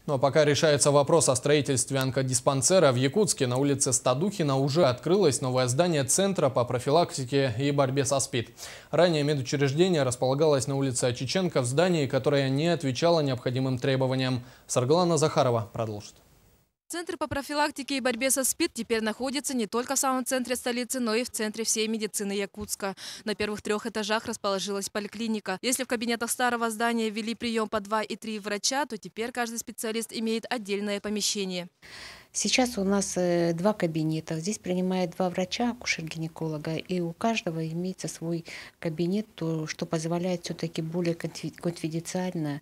Ну а пока решается вопрос о строительстве онкодиспансера в Якутске, на улице Стадухина уже открылось новое здание Центра по профилактике и борьбе со СПИД. Ранее медучреждение располагалось на улице Очиченко в здании, которое не отвечало необходимым требованиям. Саргалана Захарова продолжит. Центр по профилактике и борьбе со СПИД теперь находится не только в самом центре столицы, но и в центре всей медицины Якутска. На первых 3 этажах расположилась поликлиника. Если в кабинетах старого здания вели прием по 2 и 3 врача, то теперь каждый специалист имеет отдельное помещение. Сейчас у нас 2 кабинета. Здесь принимает 2 врача, акушер-гинеколога, и у каждого имеется свой кабинет, что позволяет все-таки более конфиденциально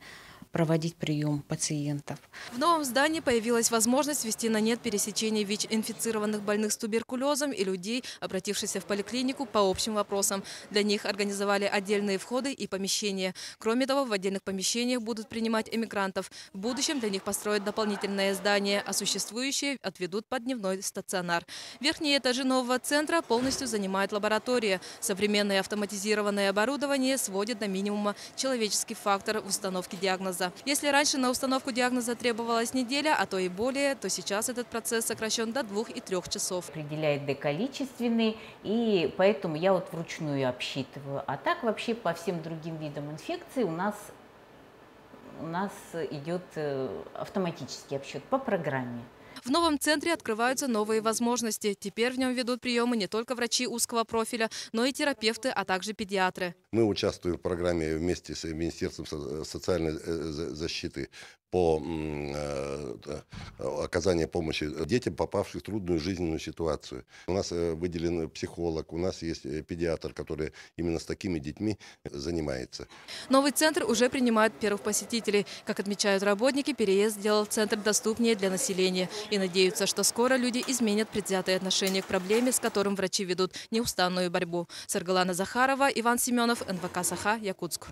проводить прием пациентов. В новом здании появилась возможность ввести на нет пересечение ВИЧ-инфицированных больных с туберкулезом и людей, обратившихся в поликлинику по общим вопросам. Для них организовали отдельные входы и помещения. Кроме того, в отдельных помещениях будут принимать эмигрантов. В будущем для них построят дополнительное здание, а существующие отведут под дневной стационар. Верхние этажи нового центра полностью занимает лаборатория. Современное автоматизированное оборудование сводит до минимума человеческий фактор в установке диагноза. Если раньше на установку диагноза требовалась неделя, а то и более, то сейчас этот процесс сокращен до 2 и 3 часов. Определяет количественный, и поэтому я вот вручную обсчитываю. А так вообще по всем другим видам инфекций у нас идет автоматический обсчет по программе. В новом центре открываются новые возможности. Теперь в нем ведут приемы не только врачи узкого профиля, но и терапевты, а также педиатры. Мы участвуем в программе вместе с Министерством социальной защиты по оказанию помощи детям, попавшим в трудную жизненную ситуацию. У нас выделен психолог, у нас есть педиатр, который именно с такими детьми занимается. Новый центр уже принимает первых посетителей. Как отмечают работники, переезд сделал центр доступнее для населения. И надеются, что скоро люди изменят предвзятое отношение к проблеме, с которым врачи ведут неустанную борьбу. Саргалана Захарова, Иван Семенов, НВК «Саха», Якутск.